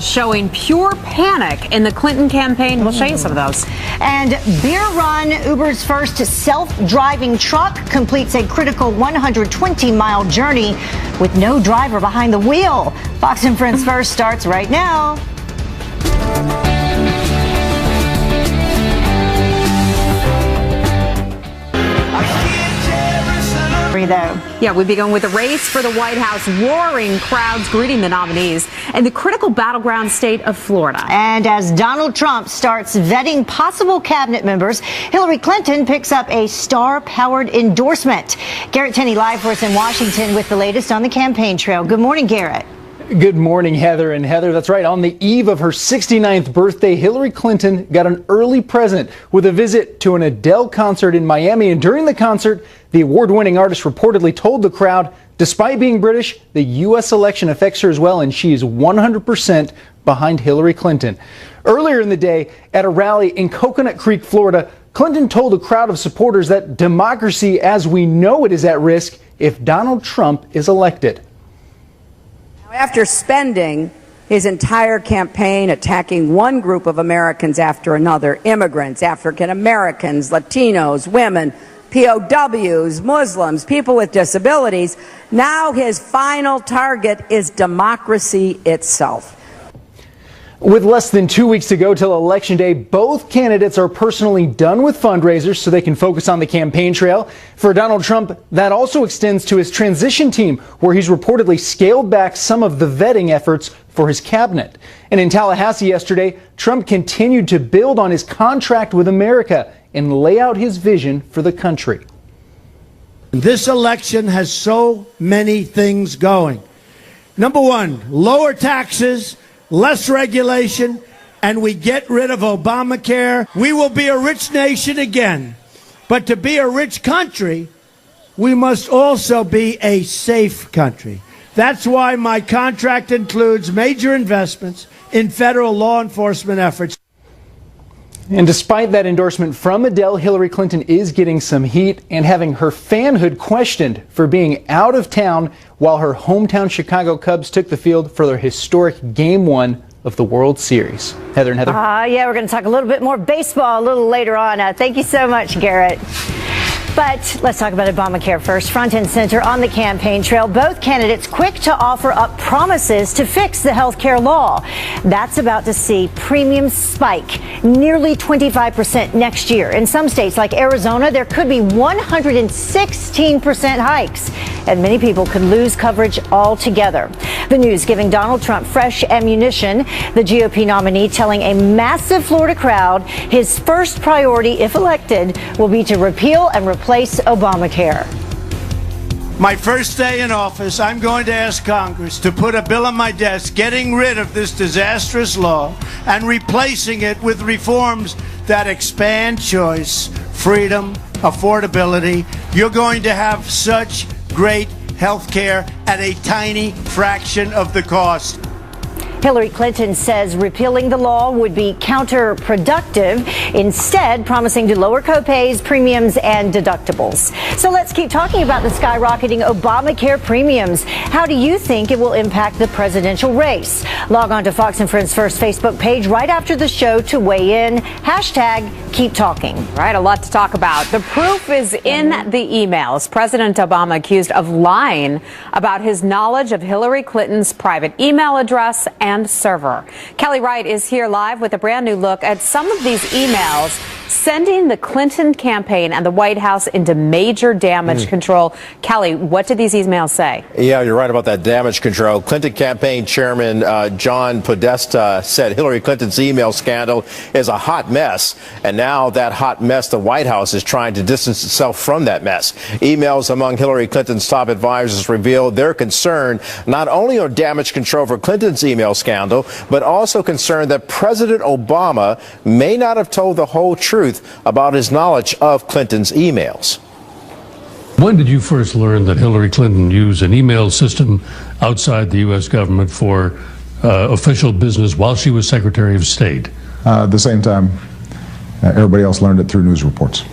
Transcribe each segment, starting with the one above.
Showing pure panic in the Clinton campaign. We'll show you some of those. And Beer Run, Uber's first self-driving truck, completes a critical 120-mile journey with no driver behind the wheel. Fox and Friends First starts right now. Though. Yeah, we begin with a race for the White House, roaring crowds greeting the nominees in the critical battleground state of Florida. And as Donald Trump starts vetting possible cabinet members, Hillary Clinton picks up a star-powered endorsement. Garrett Tenney live for us in Washington with the latest on the campaign trail. Good morning, Garrett. Good morning, Heather. And Heather, that's right. On the eve of her 69th birthday, Hillary Clinton got an early present with a visit to an Adele concert in Miami. And during the concert, the award-winning artist reportedly told the crowd, despite being British, the U.S. election affects her as well, and she is 100% behind Hillary Clinton. Earlier in the day, at a rally in Coconut Creek, Florida, Clinton told a crowd of supporters that democracy as we know it is at risk if Donald Trump is elected. After spending his entire campaign attacking one group of Americans after another, immigrants, African Americans, Latinos, women, POWs, Muslims, people with disabilities, now his final target is democracy itself. With less than 2 weeks to go till Election Day, both candidates are personally done with fundraisers so they can focus on the campaign trail. For Donald Trump, that also extends to his transition team, where he's reportedly scaled back some of the vetting efforts for his cabinet. And in Tallahassee yesterday, Trump continued to build on his contract with America and lay out his vision for the country. This election has so many things going. Number one, lower taxes, less regulation, and we get rid of Obamacare. We will be a rich nation again. But to be a rich country, we must also be a safe country. That's why my contract includes major investments in federal law enforcement efforts. And despite that endorsement from Adele, Hillary Clinton is getting some heat and having her fanhood questioned for being out of town while her hometown Chicago Cubs took the field for their historic Game 1 of the World Series. Heather and Heather. Yeah, we're going to talk a little bit more baseball a little later on. Thank you so much, Garrett. But let's talk about Obamacare first. Front and center on the campaign trail, both candidates quick to offer up promises to fix the health care law. That's about to see premiums spike nearly 25% next year. In some states like Arizona, there could be 116% hikes, and many people could lose coverage altogether. The news giving Donald Trump fresh ammunition. The GOP nominee telling a massive Florida crowd his first priority, if elected, will be to repeal and replace Obamacare. My first day in office, I'm going to ask Congress to put a bill on my desk getting rid of this disastrous law and replacing it with reforms that expand choice, freedom, affordability. You're going to have such great health care at a tiny fraction of the cost. Hillary Clinton says repealing the law would be counterproductive, instead promising to lower copays, premiums, and deductibles. So let's keep talking about the skyrocketing Obamacare premiums. How do you think it will impact the presidential race? Log on to Fox and Friends First Facebook page right after the show to weigh in. Hashtag keep talking. Right, a lot to talk about. The proof is in the emails. President Obama accused of lying about his knowledge of Hillary Clinton's private email address and server. Kelly Wright is here live with a brand new look at some of these emails sending the Clinton campaign and the White House into major damage control. Kelly, what did these emails say? Yeah, you're right about that damage control. Clinton campaign chairman John Podesta said Hillary Clinton's email scandal is a hot mess. And now that hot mess, the White House is trying to distance itself from that mess. Emails among Hillary Clinton's top advisors revealed their concern not only on damage control for Clinton's email scandal, but also concerned that President Obama may not have told the whole truth about his knowledge of Clinton's emails. When did you first learn that Hillary Clinton used an email system outside the U.S. government for official business while she was Secretary of State? The same time everybody else learned it through news reports.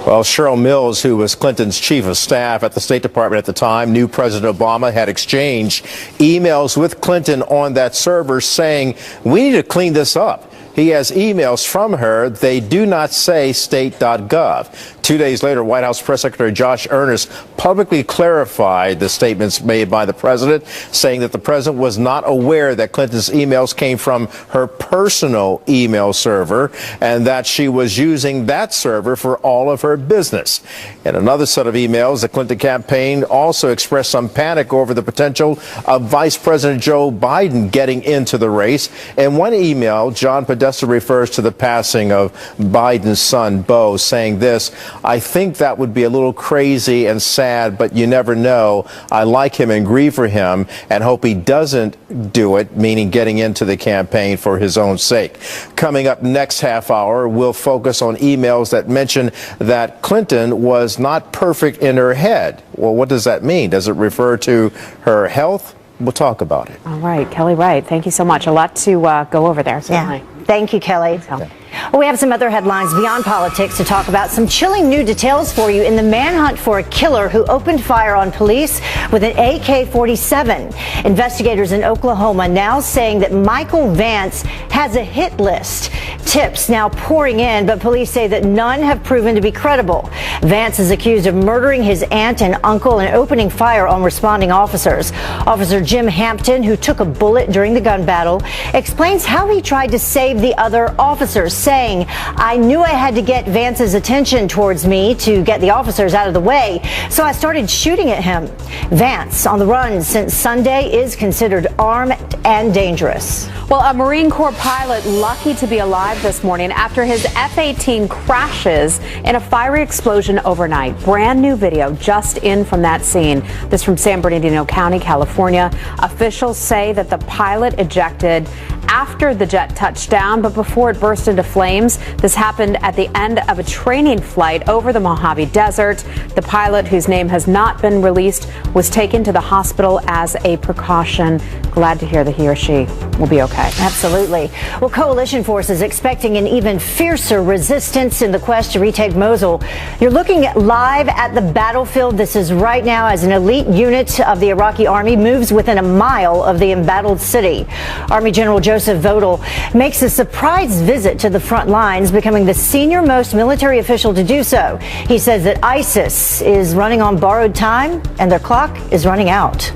Well, Cheryl Mills, who was Clinton's chief of staff at the State Department at the time, knew President Obama had exchanged emails with Clinton on that server saying, we need to clean this up. He has emails from her. They do not say state.gov. 2 days later, White House Press Secretary Josh Earnest publicly clarified the statements made by the president, saying that the president was not aware that Clinton's emails came from her personal email server and that she was using that server for all of her business. In another set of emails, the Clinton campaign also expressed some panic over the potential of Vice President Joe Biden getting into the race. In one email, John Podesta refers to the passing of Biden's son, Beau, saying this: I think that would be a little crazy and sad, but you never know. I like him and grieve for him and hope he doesn't do it, meaning getting into the campaign for his own sake. Coming up next half hour, we'll focus on emails that mention that Clinton was not perfect in her head. Well, what does that mean? Does it refer to her health? We'll talk about it. All right, Kelly Wright, thank you so much. A lot to go over there. Certainly. Yeah. Thank you, Kelly. Well, we have some other headlines beyond politics to talk about. Some chilling new details for you in the manhunt for a killer who opened fire on police with an AK-47. Investigators in Oklahoma now saying that Michael Vance has a hit list. Tips now pouring in, but police say that none have proven to be credible. Vance is accused of murdering his aunt and uncle and opening fire on responding officers. Officer Jim Hampton, who took a bullet during the gun battle, explains how he tried to save the other officers, saying, I knew I had to get Vance's attention towards me to get the officers out of the way, so I started shooting at him. Vance, on the run since Sunday, is considered armed and dangerous. Well, a Marine Corps pilot lucky to be alive this morning after his F-18 crashes in a fiery explosion overnight. Brand new video just in from that scene. This from San Bernardino County, California. Officials say that the pilot ejected after the jet touched down, but before it burst into flames. This happened at the end of a training flight over the Mojave Desert. The pilot, whose name has not been released, was taken to the hospital as a precaution. Glad to hear that he or she will be okay. Absolutely. Well, coalition forces expecting an even fiercer resistance in the quest to retake Mosul. You're looking at live at the battlefield. This is right now as an elite unit of the Iraqi army moves within a mile of the embattled city. Army General Joseph Votel makes a surprise visit to the front lines, becoming the senior-most military official to do so. He says that ISIS is running on borrowed time and their clock is running out.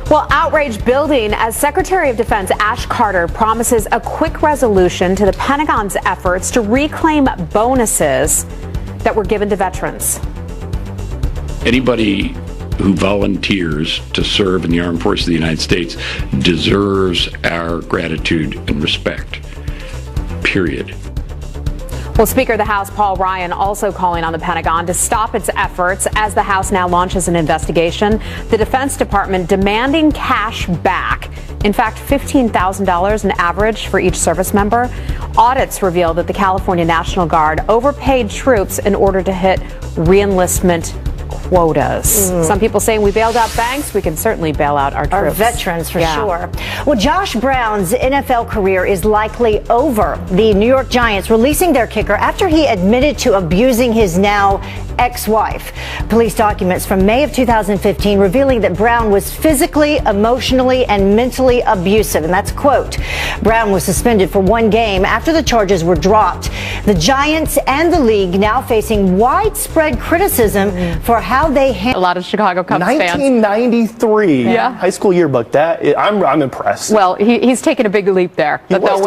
Well, outrage building as Secretary of Defense Ash Carter promises a quick resolution to the Pentagon's efforts to reclaim bonuses that were given to veterans. Anybody who volunteers to serve in the armed forces of the United States deserves our gratitude and respect, period. Well, Speaker of the House Paul Ryan also calling on the Pentagon to stop its efforts as the House now launches an investigation. The Defense Department demanding cash back. In fact, $15,000 an average for each service member. Audits reveal that the California National Guard overpaid troops in order to hit reenlistment quotas. Some people saying we bailed out banks. We can certainly bail out our troops. Our veterans, for sure. Well, Josh Brown's NFL career is likely over. The New York Giants releasing their kicker after he admitted to abusing his now ex-wife. Police documents from May of 2015 revealing that Brown was physically, emotionally, and mentally abusive. And that's a quote. Brown was suspended for one game after the charges were dropped. The Giants and the league now facing widespread criticism for how they handle a lot of Chicago Cubs fans. 1993 high school yearbook. I'm impressed. Well, he's taken a big leap there. That they'll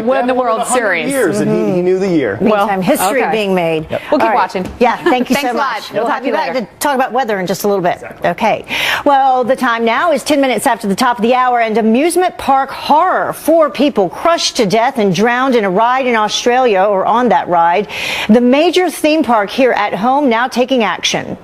win the World Series. Years, and he knew the year. Meantime, history being made. Yep. We'll keep watching. Yeah, thank you so much. Thanks a lot. We'll have you back later to talk about weather in just a little bit. Exactly. Okay. Well, the time now is 10 minutes after the top of the hour, and amusement park horror. 4 people crushed to death and drowned in a ride in Australia, or on that ride. The major theme park here at home now taking action.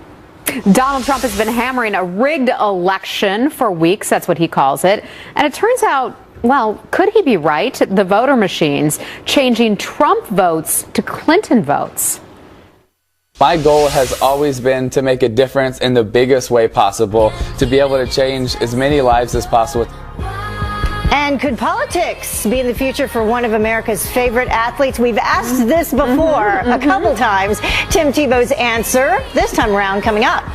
Donald Trump has been hammering a rigged election for weeks. That's what he calls it. And it turns out, well, could he be right? The voter machines changing Trump votes to Clinton votes. My goal has always been to make a difference in the biggest way possible, to be able to change as many lives as possible. And could politics be in the future for one of America's favorite athletes? We've asked this before a couple times. Tim Tebow's answer this time around coming up.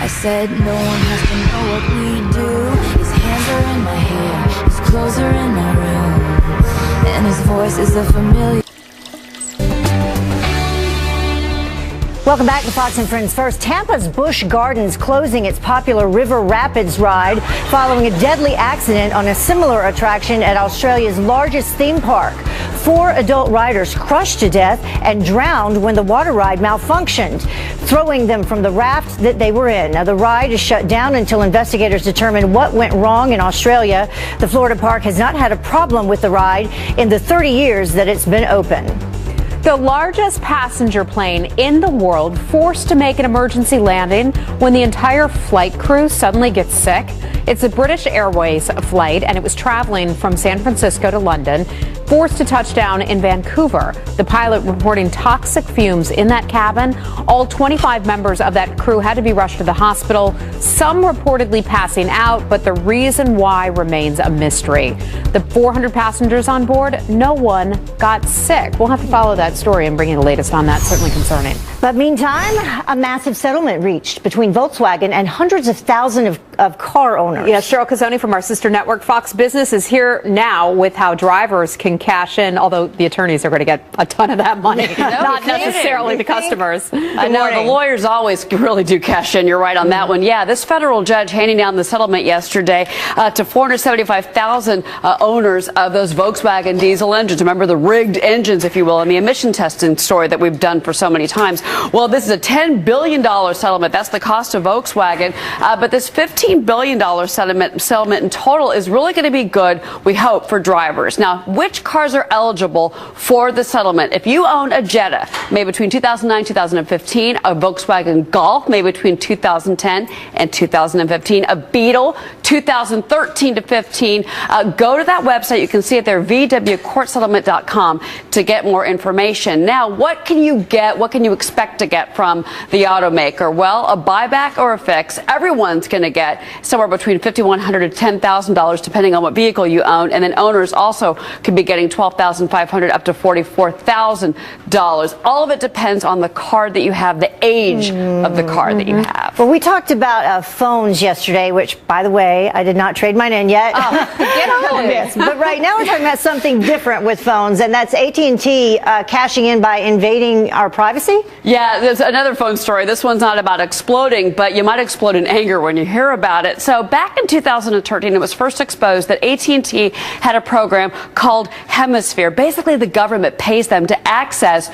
I said no one has to know what we do. His hands are in my hair, his clothes are in my room, and his voice is a familiar. Welcome back to Fox and Friends. First, Tampa's Busch Gardens closing its popular River Rapids ride following a deadly accident on a similar attraction at Australia's largest theme park. 4 adult riders crushed to death and drowned when the water ride malfunctioned, throwing them from the raft that they were in. Now, the ride is shut down until investigators determine what went wrong in Australia. The Florida park has not had a problem with the ride in the 30 years that it's been open. The largest passenger plane in the world forced to make an emergency landing when the entire flight crew suddenly gets sick. It's a British Airways flight, and it was traveling from San Francisco to London, forced to touch down in Vancouver. The pilot reporting toxic fumes in that cabin. All 25 members of that crew had to be rushed to the hospital, some reportedly passing out, but the reason why remains a mystery. The 400 passengers on board, no one got sick. We'll have to follow that story and bring you the latest on that. Certainly concerning. But meantime, a massive settlement reached between Volkswagen and hundreds of thousands of car owners. Yes, Cheryl Casoni from our sister network Fox Business is here now with how drivers can cash in, although the attorneys are going to get a ton of that money, not necessarily the customers. I know the lawyers always really do cash in. You're right on that one. Yeah, this federal judge handing down the settlement yesterday to 475,000 owners of those Volkswagen diesel engines. Remember the rigged engines, if you will, and the emission testing story that we've done for so many times. Well, this is a $10 billion settlement. That's the cost of Volkswagen. But this $15 billion settlement in total is really going to be good, we hope, for drivers. Now, which cars are eligible for the settlement? If you own a Jetta made between 2009 and 2015, a Volkswagen Golf made between 2010 and 2015, a Beetle 2013 to 15, go to that website. You can see it there, vwcourtsettlement.com, to get more information. Now, what can you get? What can you expect to get from the automaker? Well, a buyback or a fix. Everyone's going to get somewhere between $5,100 to $10,000, depending on what vehicle you own. And then owners also could be getting $12,500 up to $44,000. All of it depends on the car that you have, the age of the car that you have. Well, we talked about phones yesterday, which, by the way, I did not trade mine in yet. Get on it. But right now we're talking about something different with phones, and that's AT&T cashing in by invading our privacy. Yeah, there's another phone story. This one's not about exploding, but you might explode in anger when you hear about it. So back in 2013, it was first exposed that AT&T had a program called Hemisphere. Basically, the government pays them to access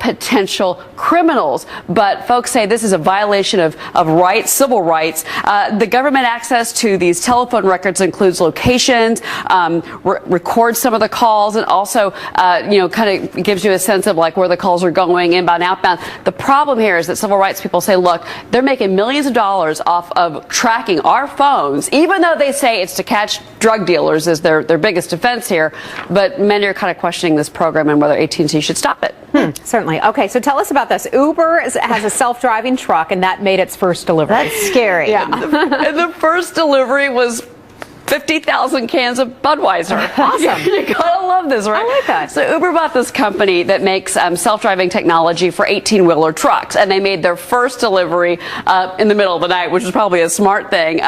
potential criminals. But folks say this is a violation of rights, civil rights. The government access to these telephone records includes locations, records some of the calls, and also, kind of gives you a sense of like where the calls are going, inbound, outbound. The problem here is that civil rights people say, look, they're making millions of dollars off of tracking our phones, even though they say it's to catch drug dealers is their biggest defense here. But many are kind of questioning this program and whether AT&T should stop it. Certainly. Okay, so tell us about this. Uber has a self-driving truck, and that made its first delivery. That's scary. Yeah. And the first delivery was 50,000 cans of Budweiser. Awesome. You gotta love this, right? I like that. So Uber bought this company that makes self-driving technology for 18-wheeler trucks, and they made their first delivery in the middle of the night, which is probably a smart thing.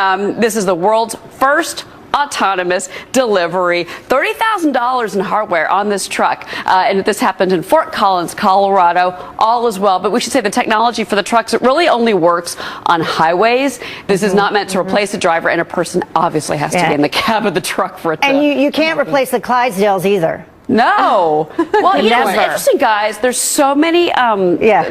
This is the world's first autonomous delivery. $30,000 in hardware on this truck. And this happened in Fort Collins, Colorado, all as well. But we should say the technology for the trucks, it really only works on highways. This is not meant to replace a driver, and a person obviously has to be in the cab of the truck for it to. And you can't replace the Clydesdales either. No. Well, it's interesting, guys. There's so many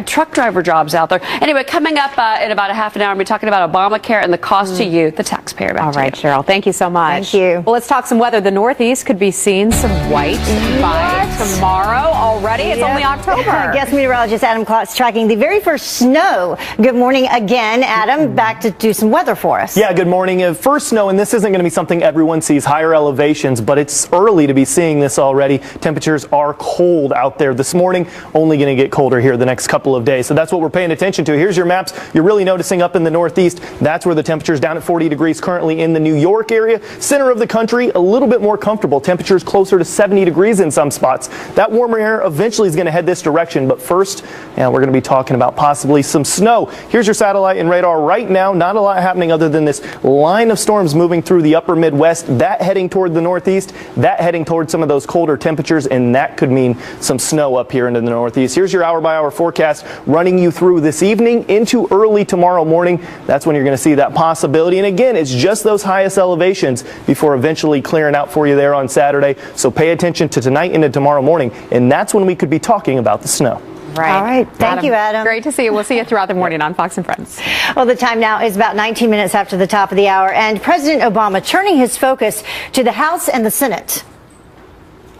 truck driver jobs out there. Anyway, coming up in about a half an hour, we'll be talking about Obamacare and the cost to you, the taxpayer. All right, Cheryl. Thank you so much. Thank you. Well, let's talk some weather. The Northeast could be seeing some white by tomorrow already. It's only October. Guest meteorologist Adam Klotz tracking the very first snow. Good morning again, Adam. Back to do some weather for us. Yeah, good morning. First snow, and this isn't going to be something everyone sees, higher elevations, but it's early to be seeing this already. Temperatures are cold out there this morning, only going to get colder here the next couple of days. So that's what we're paying attention to. Here's your maps. You're really noticing up in the northeast. That's where the temperature's down at 40 degrees currently in the New York area. Center of the country, a little bit more comfortable. Temperatures closer to 70 degrees in some spots. That warmer air eventually is going to head this direction. But first, we're going to be talking about possibly some snow. Here's your satellite and radar right now. Not a lot happening other than this line of storms moving through the upper Midwest. That heading toward the northeast. That heading toward some of those colder temperatures. And that could mean some snow up here into the northeast. Here's your hour-by-hour forecast running you through this evening into early tomorrow morning. That's when you're going to see that possibility. And again, it's just those highest elevations before eventually clearing out for you there on Saturday. So pay attention to tonight into tomorrow morning. And that's when we could be talking about the snow. Right. All right. Thank you, Adam. Great to see you. We'll see you throughout the morning on Fox and Friends. Well, the time now is about 19 minutes after the top of the hour, and President Obama turning his focus to the House and the Senate.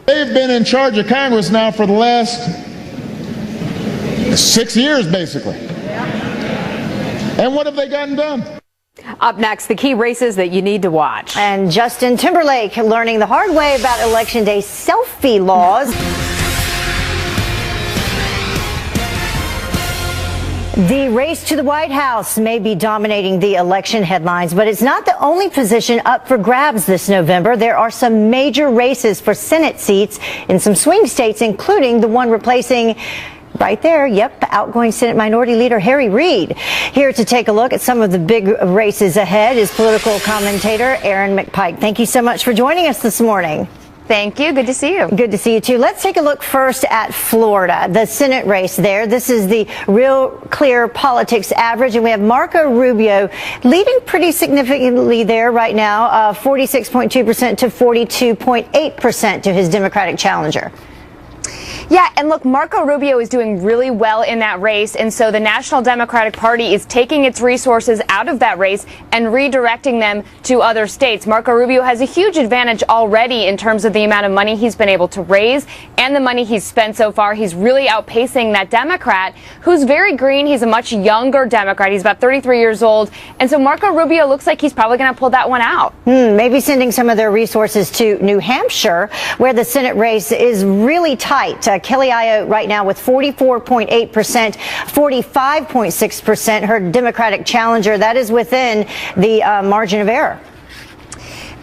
They've been in charge of Congress now for the last 6 years, basically. And what have they gotten done? Up next, the key races that you need to watch. And Justin Timberlake learning the hard way about Election Day selfie laws. The race to the White House may be dominating the election headlines, but it's not the only position up for grabs this November. There are some major races for Senate seats in some swing states, including the one replacing right there, outgoing Senate Minority Leader Harry Reid. Here to take a look at some of the big races ahead is political commentator Aaron McPike. Thank you so much for joining us this morning. Thank you. Good to see you. Good to see you, too. Let's take a look first at Florida, the Senate race there. This is the Real Clear Politics average, and we have Marco Rubio leading pretty significantly there right now, 46.2% to 42.8% to his Democratic challenger. Yeah, and look, Marco Rubio is doing really well in that race, and so the National Democratic Party is taking its resources out of that race and redirecting them to other states. Marco Rubio has a huge advantage already in terms of the amount of money he's been able to raise and the money he's spent so far. He's really outpacing that Democrat who's very green. He's a much younger Democrat. He's about 33 years old, and so Marco Rubio looks like he's probably going to pull that one out. Maybe sending some of their resources to New Hampshire, where the Senate race is really tight. Kelly Aide right now with 44.8%, 45.6%. Her Democratic challenger, that is within the margin of error.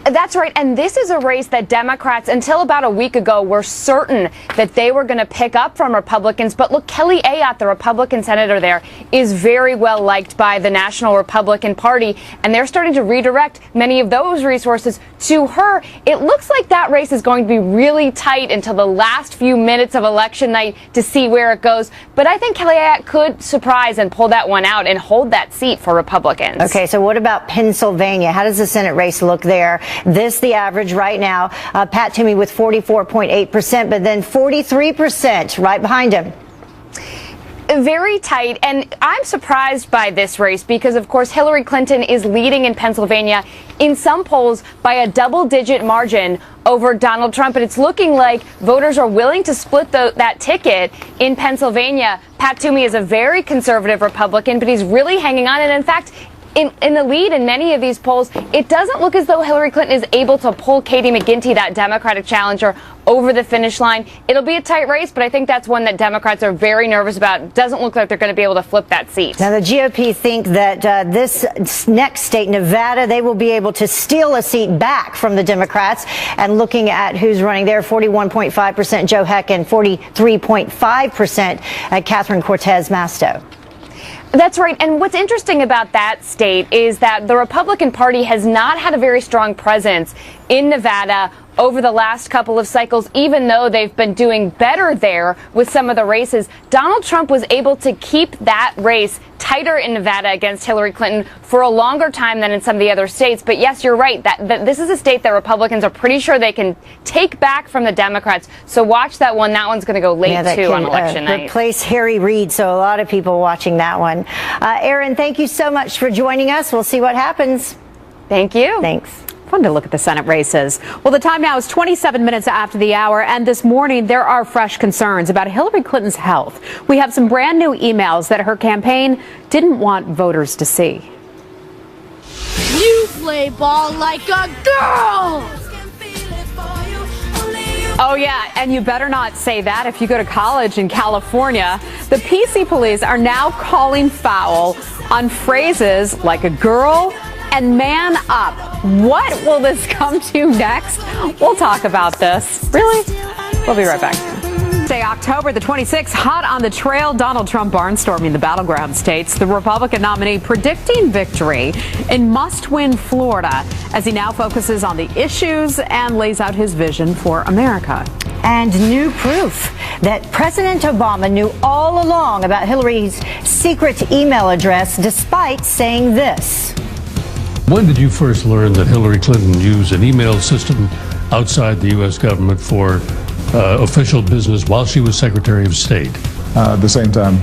That's right. And this is a race that Democrats, until about a week ago, were certain that they were going to pick up from Republicans. But look, Kelly Ayotte, the Republican senator there, is very well liked by the National Republican Party. And they're starting to redirect many of those resources to her. It looks like that race is going to be really tight until the last few minutes of election night to see where it goes. But I think Kelly Ayotte could surprise and pull that one out and hold that seat for Republicans. Okay, so what about Pennsylvania? How does the Senate race look there? This, the average right now, Pat Toomey with 44.8%, but then 43% right behind him. Very tight, and I'm surprised by this race because, of course, Hillary Clinton is leading in Pennsylvania in some polls by a double-digit margin over Donald Trump, and it's looking like voters are willing to split that ticket in Pennsylvania. Pat Toomey is a very conservative Republican, but he's really hanging on, and in fact, in the lead in many of these polls, it doesn't look as though Hillary Clinton is able to pull Katie McGinty, that Democratic challenger, over the finish line. It'll be a tight race, but I think that's one that Democrats are very nervous about. It doesn't look like they're going to be able to flip that seat. Now, the GOP think that this next state, Nevada, they will be able to steal a seat back from the Democrats. And looking at who's running there, 41.5% Joe Heck and 43.5% Catherine Cortez Masto. That's right. And what's interesting about that state is that the Republican Party has not had a very strong presence in Nevada over the last couple of cycles, even though they've been doing better there with some of the races. Donald Trump was able to keep that race tighter in Nevada against Hillary Clinton for a longer time than in some of the other states. But yes, you're right. That this is a state that Republicans are pretty sure they can take back from the Democrats. So watch that one. That one's going to go late, too, on election night. Replace Harry Reid. So a lot of people watching that one. Aaron, thank you so much for joining us. We'll see what happens. Thank you. Thanks. Fun to look at the Senate races. Well, the time now is 27 minutes after the hour, and this morning there are fresh concerns about Hillary Clinton's health. We have some brand new emails that her campaign didn't want voters to see. You play ball like a girl! Oh, yeah, and you better not say that if you go to college in California. The PC police are now calling foul on phrases like a girl and man up. What will this come to next? We'll talk about this. Really? We'll be right back. Say October the 26th, hot on the trail, Donald Trump barnstorming the battleground states. The Republican nominee predicting victory in must-win Florida as he now focuses on the issues and lays out his vision for America. And new proof that President Obama knew all along about Hillary's secret email address, despite saying this. When did you first learn that Hillary Clinton used an email system outside the U.S. government for official business while she was Secretary of State? At the same time,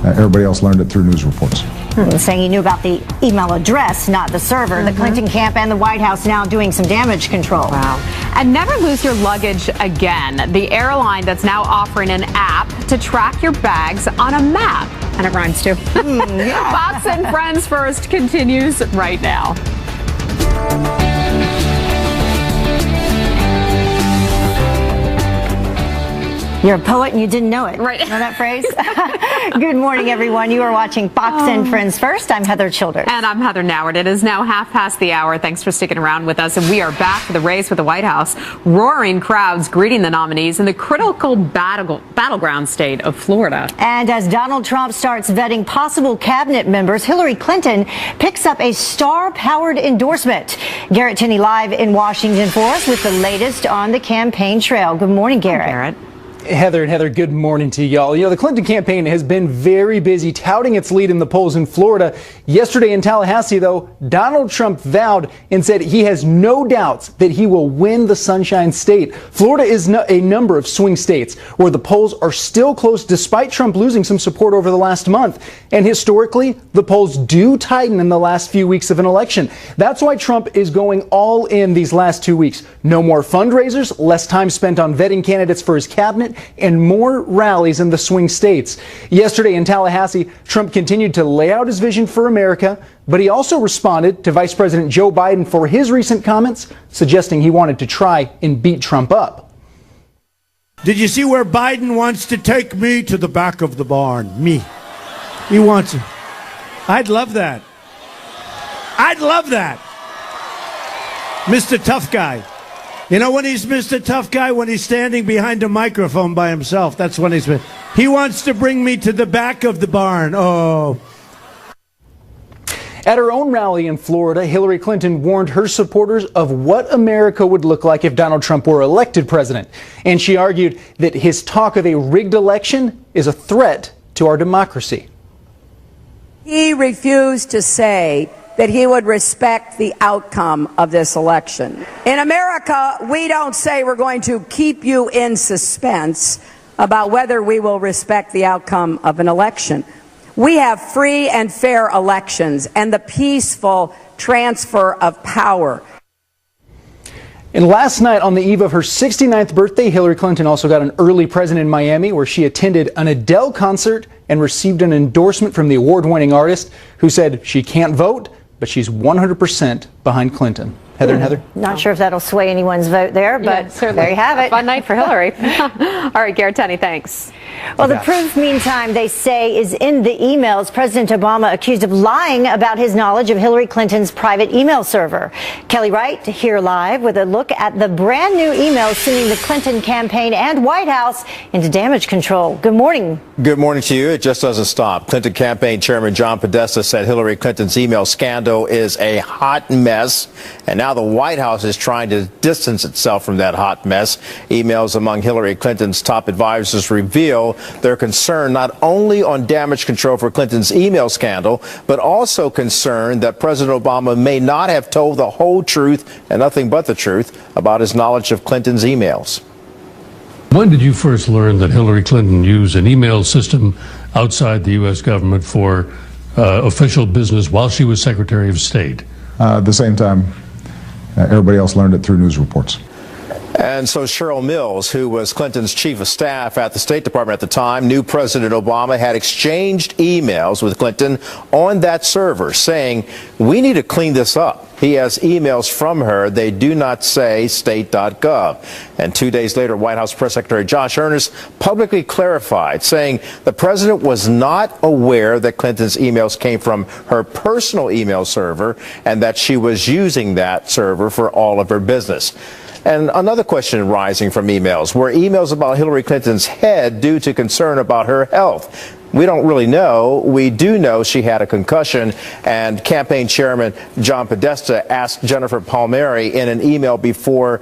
everybody else learned it through news reports. Saying he knew about the email address, not the server. The Clinton camp and the White House now doing some damage control. Wow. And never lose your luggage again. The airline that's now offering an app to track your bags on a map. And it rhymes too. Yeah. Fox and Friends First continues right now. You're a poet and you didn't know it. Right. Know that phrase? Good morning, everyone. You are watching Fox and Friends First. I'm Heather Childers. And I'm Heather Nauert. It is now 5:30. Thanks for sticking around with us. And we are back for the race with the White House. Roaring crowds greeting the nominees in the critical battleground state of Florida. And as Donald Trump starts vetting possible cabinet members, Hillary Clinton picks up a star-powered endorsement. Garrett Tinney live in Washington for us with the latest on the campaign trail. Good morning, Garrett. Hi, Garrett. Heather, good morning to y'all. You know, the Clinton campaign has been very busy touting its lead in the polls in Florida. Yesterday in Tallahassee, though, Donald Trump vowed and said he has no doubts that he will win the Sunshine State. Florida is a number of swing states where the polls are still close despite Trump losing some support over the last month. And historically, the polls do tighten in the last few weeks of an election. That's why Trump is going all in these last 2 weeks. No more fundraisers, less time spent on vetting candidates for his cabinet, and more rallies in the swing states. Yesterday in Tallahassee, Trump continued to lay out his vision for America, but he also responded to Vice President Joe Biden for his recent comments, suggesting he wanted to try and beat Trump up. Did you see where Biden wants to take me to the back of the barn? Me. He wants it. I'd love that. I'd love that. Mr. Tough Guy. You know when he's Mr. Tough Guy? When he's standing behind a microphone by himself. That's when he's... He wants to bring me to the back of the barn. Oh. At her own rally in Florida, Hillary Clinton warned her supporters of what America would look like if Donald Trump were elected president. And she argued that his talk of a rigged election is a threat to our democracy. He refused to say that he would respect the outcome of this election. In America, we don't say we're going to keep you in suspense about whether we will respect the outcome of an election. We have free and fair elections and the peaceful transfer of power. And last night, on the eve of her 69th birthday, Hillary Clinton also got an early present in Miami, where she attended an Adele concert and received an endorsement from the award-winning artist, who said she can't vote, but she's 100% behind Clinton. Heather and Heather? Not sure if that'll sway anyone's vote there, but there you have it. A fun night for Hillary. All right, Garrett Tinney, thanks. Well, the proof, meantime, they say, is in the emails. President Obama accused of lying about his knowledge of Hillary Clinton's private email server. Kelly Wright here live with a look at the brand new emails sending the Clinton campaign and White House into damage control. Good morning. Good morning to you. It just doesn't stop. Clinton campaign chairman John Podesta said Hillary Clinton's email scandal is a hot mess. And now the White House is trying to distance itself from that hot mess. Emails among Hillary Clinton's top advisors reveal their concern not only on damage control for Clinton's email scandal, but also concern that President Obama may not have told the whole truth and nothing but the truth about his knowledge of Clinton's emails. When did you first learn that Hillary Clinton used an email system outside the U.S. government for official business while she was Secretary of State? At the same time, everybody else learned it through news reports. And so Cheryl Mills, who was Clinton's chief of staff at the State Department at the time, knew President Obama had exchanged emails with Clinton on that server saying, we need to clean this up. He has emails from her. They do not say state.gov. And 2 days later, White House Press Secretary Josh Earnest publicly clarified, saying the president was not aware that Clinton's emails came from her personal email server and that she was using that server for all of her business. And another question rising from emails were emails about Hillary Clinton's head due to concern about her health. We don't really know. We do know she had a concussion, and campaign chairman John Podesta asked Jennifer Palmieri in an email before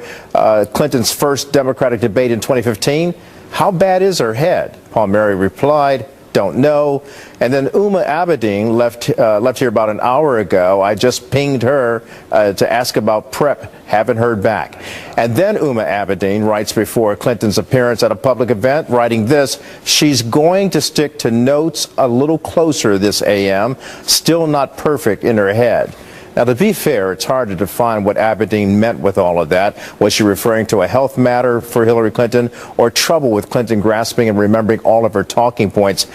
Clinton's first Democratic debate in 2015, how bad is her head? Palmieri replied, don't know. And then Uma Abedin left here about an hour ago. I just pinged her to ask about PrEP. Haven't heard back. And then Uma Abedin writes before Clinton's appearance at a public event, writing this, she's going to stick to notes a little closer this AM, still not perfect in her head. Now, to be fair, it's hard to define what Abedin meant with all of that. Was she referring to a health matter for Hillary Clinton or trouble with Clinton grasping and remembering all of her talking points,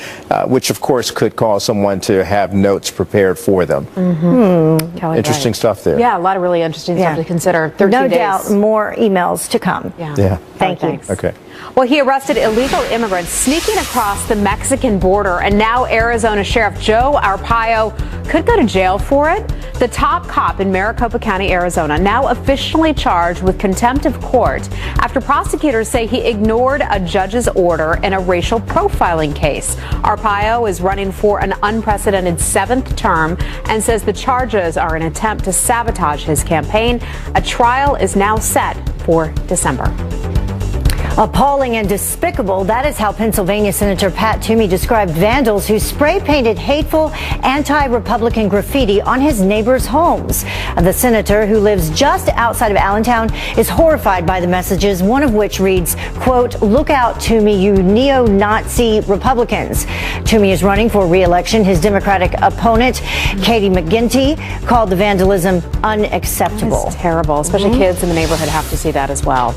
which, of course, could cause someone to have notes prepared for them? Interesting stuff there. Yeah, a lot of really interesting stuff to consider. 13 no days. doubt more emails to come. Yeah. Thank you. Okay. Well, he arrested illegal immigrants sneaking across the Mexican border, and now Arizona Sheriff Joe Arpaio could go to jail for it. The top cop in Maricopa County, Arizona, now officially charged with contempt of court after prosecutors say he ignored a judge's order in a racial profiling case. Arpaio is running for an unprecedented 7th term and says the charges are an attempt to sabotage his campaign. A trial is now set for December. Appalling and despicable, that is how Pennsylvania Senator Pat Toomey described vandals who spray-painted hateful anti-Republican graffiti on his neighbors' homes. The senator, who lives just outside of Allentown, is horrified by the messages, one of which reads, quote, look out, Toomey, you neo-Nazi Republicans. Toomey is running for re-election. His Democratic opponent, Katie McGinty, called the vandalism unacceptable. It's terrible, especially kids in the neighborhood have to see that as well.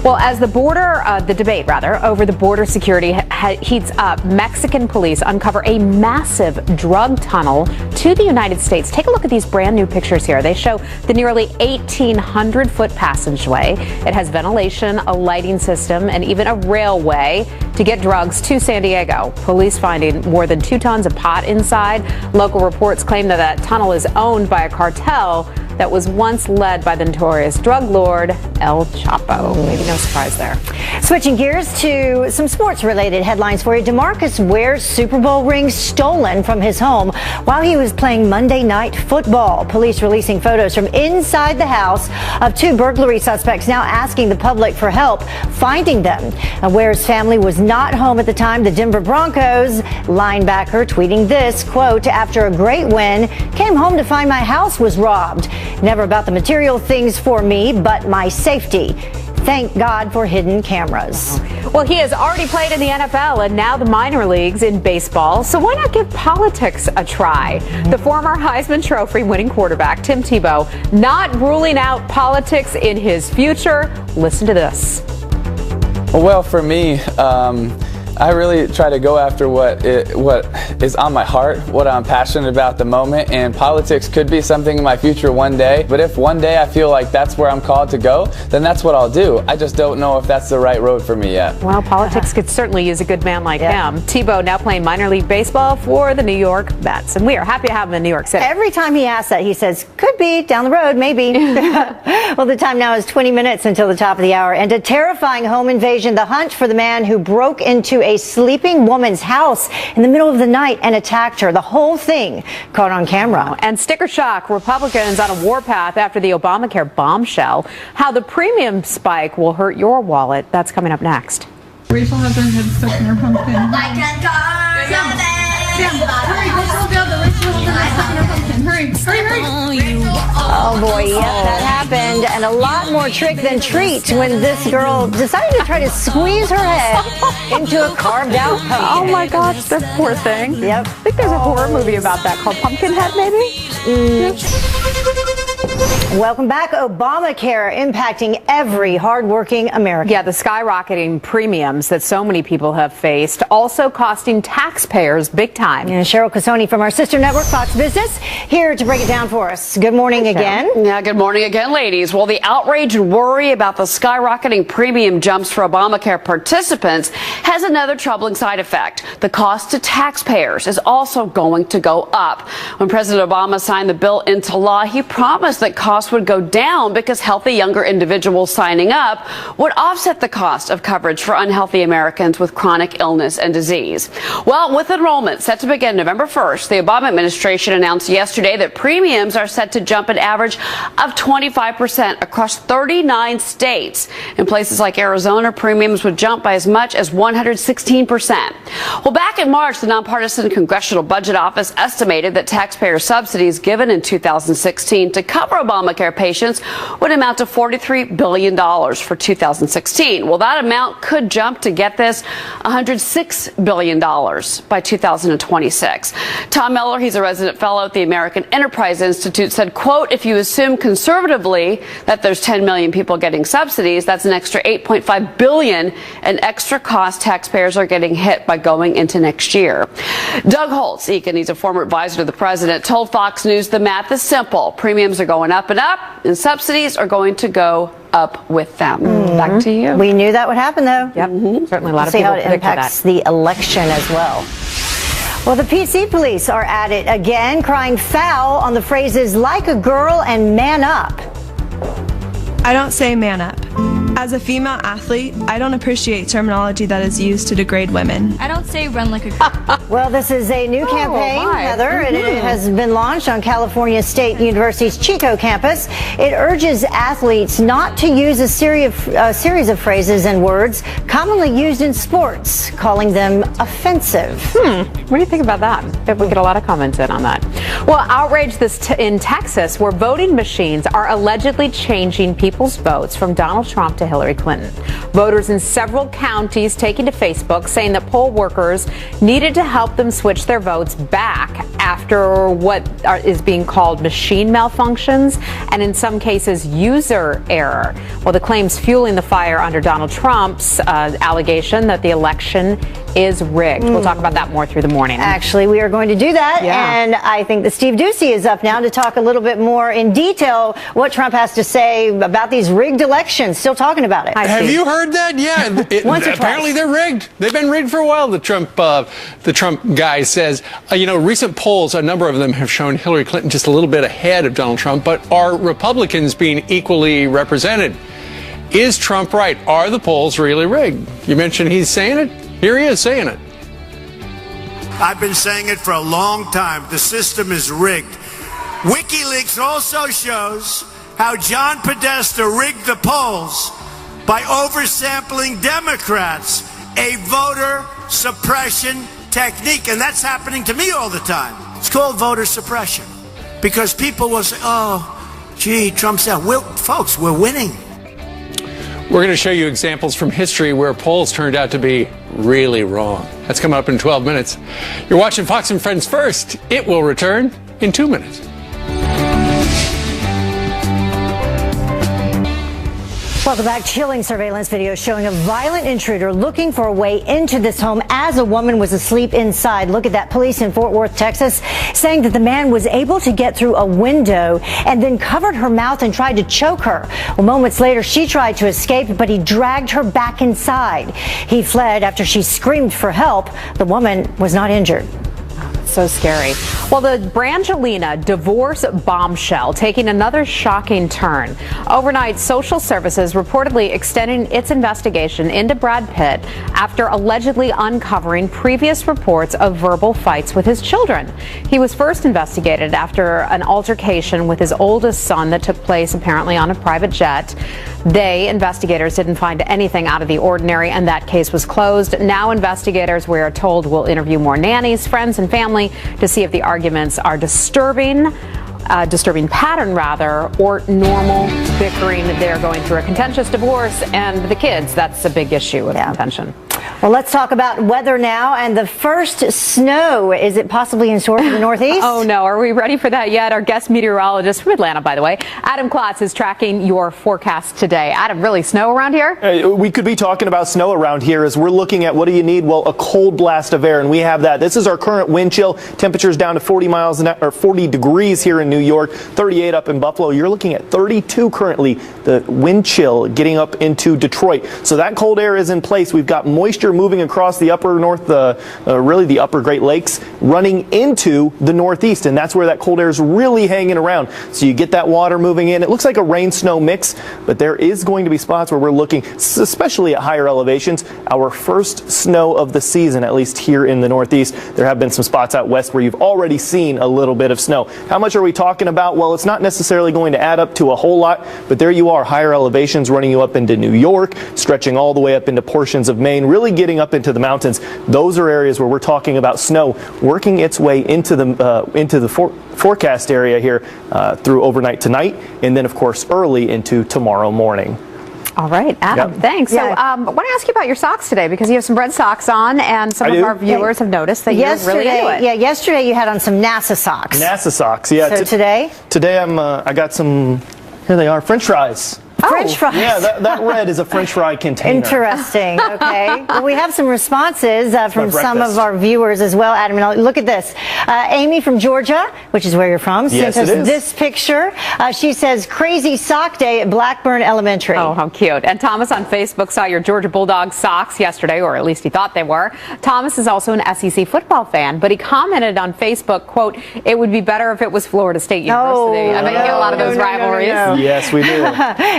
Well, as the debate over the border security heats up, Mexican police uncover a massive drug tunnel to the United States. Take a look at these brand new pictures here. They show the nearly 1,800-foot passageway. It has ventilation, a lighting system, and even a railway to get drugs to San Diego. Police finding more than 2 tons of pot inside. Local reports claim that tunnel is owned by a cartel that was once led by the notorious drug lord El Chapo. Maybe no surprise there. Switching gears to some sports-related headlines for you. DeMarcus Ware's Super Bowl ring stolen from his home while he was playing Monday Night Football. Police releasing photos from inside the house of 2 burglary suspects, now asking the public for help finding them. Ware's family was not home at the time. The Denver Broncos linebacker tweeting this, quote, after a great win, came home to find my house was robbed. Never about the material things for me, but my safety. Thank God for hidden cameras. Well, he has already played in the NFL and now the minor leagues in baseball, so why not give politics a try? The former Heisman Trophy winning quarterback, Tim Tebow, not ruling out politics in his future. Listen to this. Well, for me, I really try to go after what is on my heart, what I'm passionate about at the moment, and politics could be something in my future one day. But if one day I feel like that's where I'm called to go, then that's what I'll do. I just don't know if that's the right road for me yet. Well, politics could certainly use a good man like him. Tebow now playing minor league baseball for the New York Mets, and we are happy to have him in New York City. Every time he asks that, he says, could be, down the road, maybe. Well, the time now is 20 minutes until the top of the hour, and a terrifying home invasion, the hunt for the man who broke into a sleeping woman's house in the middle of the night and attacked her. The whole thing caught on camera. And sticker shock, Republicans on a warpath after the Obamacare bombshell. How the premium spike will hurt your wallet. That's coming up next. Rachel has her head stuck in her pumpkin. Hurry, go tell Dad that Rachel has her head stuck in her pumpkin. Hurry. Oh boy, yeah, that happened. And a lot more trick than treat when this girl decided to try to squeeze her head into a carved out pumpkin. Oh my gosh, that poor thing. Yep. I think there's a horror movie about that called Pumpkinhead, maybe? Welcome back. Obamacare impacting every hardworking American. Yeah, the skyrocketing premiums that so many people have faced also costing taxpayers big time. And Cheryl Casoni from our sister network, Fox Business, here to break it down for us. Good morning again. Yeah, good morning again, ladies. Well, the outrage and worry about the skyrocketing premium jumps for Obamacare participants has another troubling side effect. The cost to taxpayers is also going to go up. When President Obama signed the bill into law, he promised that costs would go down because healthy younger individuals signing up would offset the cost of coverage for unhealthy Americans with chronic illness and disease. Well, with enrollment set to begin November 1st, the Obama administration announced yesterday that premiums are set to jump an average of 25% across 39 states. In places like Arizona, premiums would jump by as much as 116%. Well, back in March, the nonpartisan Congressional Budget Office estimated that taxpayer subsidies given in 2016 to cover Obamacare patients would amount to $43 billion for 2016. Well, that amount could jump to, get this, $106 billion by 2026. Tom Miller, he's a resident fellow at the American Enterprise Institute, said, quote, if you assume conservatively that there's 10 million people getting subsidies, that's an extra $8.5 billion in extra cost taxpayers are getting hit by going into next year. Doug Holtz, he's a former advisor to the president, told Fox News the math is simple. Premiums are going up and up, and subsidies are going to go up with them. Back to you. We knew that would happen, though. Yep. Certainly a lot of See people how it impacts the election as well. Well, the PC police are at it again, crying foul on the phrases like a girl and man up. I don't say man up. As a female athlete, I don't appreciate terminology that is used to degrade women. I don't say run like a girl. Well, this is a new campaign, Heather, and it has been launched on California State University's Chico campus. It urges athletes not to use a series of phrases and words commonly used in sports, calling them offensive. What do you think about that? I bet we get a lot of comments in on that. Well, outrage in Texas, where voting machines are allegedly changing people's votes from Donald Trump to Hillary Clinton. Voters in several counties taking to Facebook saying that poll workers needed to help them switch their votes back after what is being called machine malfunctions and in some cases user error. Well, the claims fueling the fire under Donald Trump's allegation that the election is rigged. We'll talk about that more through the morning. Actually, we are going to do that. Yeah. And I think that Steve Ducey is up now to talk a little bit more in detail what Trump has to say about these rigged elections. Still talking about it. Have you heard that? Yeah. Apparently they're rigged. They've been rigged for a while, the Trump guy says. Recent polls, a number of them have shown Hillary Clinton just a little bit ahead of Donald Trump, but are Republicans being equally represented? Is Trump right? Are the polls really rigged? You mentioned he's saying it. Here he is saying it. I've been saying it for a long time. The system is rigged. Wikileaks also shows how John Podesta rigged the polls by oversampling Democrats, a voter suppression technique. And that's happening to me all the time. It's called voter suppression because people will say, oh, gee, Trump's out. Folks, we're winning. We're going to show you examples from history where polls turned out to be really wrong. That's coming up in 12 minutes. You're watching Fox and Friends First. It will return in 2 minutes. Welcome back. Chilling surveillance video showing a violent intruder looking for a way into this home as a woman was asleep inside. Look at that. Police in Fort Worth, Texas, saying that the man was able to get through a window and then covered her mouth and tried to choke her. Well, moments later, she tried to escape, but he dragged her back inside. He fled after she screamed for help. The woman was not injured. So scary. Well, the Brangelina divorce bombshell taking another shocking turn. Overnight, social services reportedly extending its investigation into Brad Pitt after allegedly uncovering previous reports of verbal fights with his children. He was first investigated after an altercation with his oldest son that took place apparently on a private jet. Investigators didn't find anything out of the ordinary, and that case was closed. Now investigators, we are told, will interview more nannies, friends, and family to see if the arguments are disturbing pattern rather, or normal bickering. They're going through a contentious divorce, and the kids, that's a big issue of contention. Well, let's talk about weather now. And the first snow, is it possibly in store for the Northeast? Oh, no. Are we ready for that yet? Our guest meteorologist from Atlanta, by the way, Adam Klotz, is tracking your forecast today. Adam, really snow around here? We could be talking about snow around here as we're looking at what do you need? Well, a cold blast of air, and we have that. This is our current wind chill. Temperatures down to 40 degrees here in New York, 38 up in Buffalo. You're looking at 32 currently. The wind chill getting up into Detroit. So that cold air is in place. We've got moisture moving across the upper north, really the upper Great Lakes, running into the Northeast, and that's where that cold air is really hanging around. So you get that water moving in. It looks like a rain-snow mix, but there is going to be spots where we're looking, especially at higher elevations, our first snow of the season, at least here in the Northeast. There have been some spots out west where you've already seen a little bit of snow. How much are we talking about? Well, it's not necessarily going to add up to a whole lot, but there you are, higher elevations running you up into New York, stretching all the way up into portions of Maine, really getting up into the mountains. Those are areas where we're talking about snow working its way into the forecast area here through overnight tonight, and then of course early into tomorrow morning. All right, Adam, thanks. So I want to ask you about your socks today because you have some red socks on, and some of our viewers have noticed that you're really into it. Yeah, yesterday you had on some NASA socks. NASA socks, yeah. So today? Today I got some, here they are, French fries. French fries. Yeah, that red is a French fry container. Interesting. Okay. Well, we have some responses from some of our viewers as well, Adam. And look at this. Amy from Georgia, which is where you're from, sent us this picture. She says, crazy sock day at Blackburn Elementary. Oh, how cute. And Thomas on Facebook saw your Georgia Bulldogs socks yesterday, or at least he thought they were. Thomas is also an SEC football fan, but he commented on Facebook, quote, it would be better if it was Florida State University. I bet you get a lot of those rivalries. Yes, we do.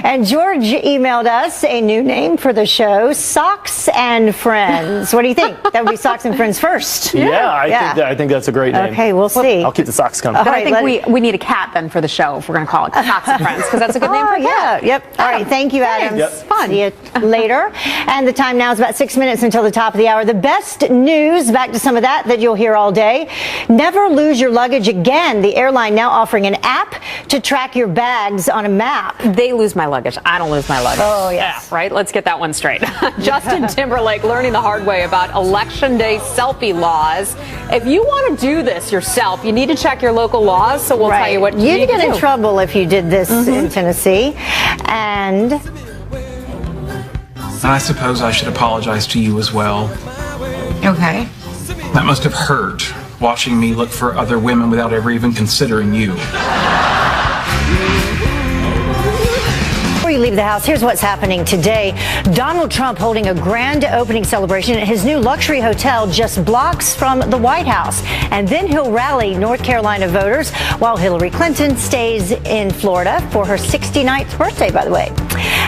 And George emailed us a new name for the show, Socks and Friends. What do you think? That would be Socks and Friends first. I think that's a great name. Okay, we'll see. I'll keep the socks coming. But I think we need a cat then for the show if we're going to call it Socks and Friends, because that's a good name for a cat. Yep. All right, thank you, Adam. Yep. Fun. See you later. And the time now is about 6 minutes until the top of the hour. The best news, back to some of that you'll hear all day. Never lose your luggage again. The airline now offering an app to track your bags on a map. They lose my luggage. I don't lose my luggage. Oh, yes. Yeah, right? Let's get that one straight. Justin Timberlake learning the hard way about Election Day selfie laws. If you want to do this yourself, you need to check your local laws, so we'll tell you what you need to do. You'd get in trouble if you did this in Tennessee. And I suppose I should apologize to you as well. Okay. That must have hurt, watching me look for other women without ever even considering you. Before you leave the house, here's what's happening today. Donald Trump holding a grand opening celebration at his new luxury hotel just blocks from the White House. And then he'll rally North Carolina voters while Hillary Clinton stays in Florida for her 69th birthday, by the way.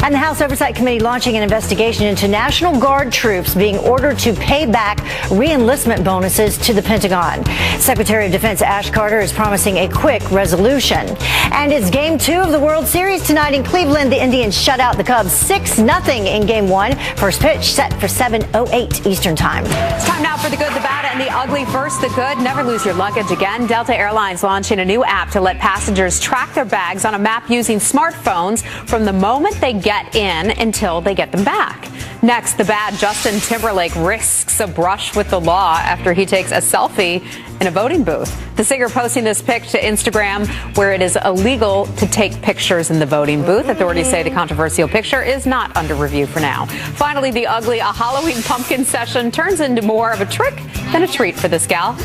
And the House Oversight Committee launching an investigation into National Guard troops being ordered to pay back re-enlistment bonuses to the Pentagon. Secretary of Defense Ash Carter is promising a quick resolution. And it's Game 2 of the World Series tonight in Cleveland. The Indians shut out the Cubs 6-0 in Game 1. First pitch set for 7:08 Eastern Time. It's time now for the good, the bad, and the ugly. First, the good. Never lose your luggage again. Delta Airlines launching a new app to let passengers track their bags on a map using smartphones from the moment they get in until they get them back. Next, the bad. Justin Timberlake risks a brush with the law after he takes a selfie in a voting booth. The singer posting this pic to Instagram where it is illegal to take pictures in the voting booth. Authorities say the controversial picture is not under review for now. Finally, the ugly. A Halloween pumpkin session turns into more of a trick than a treat for this gal.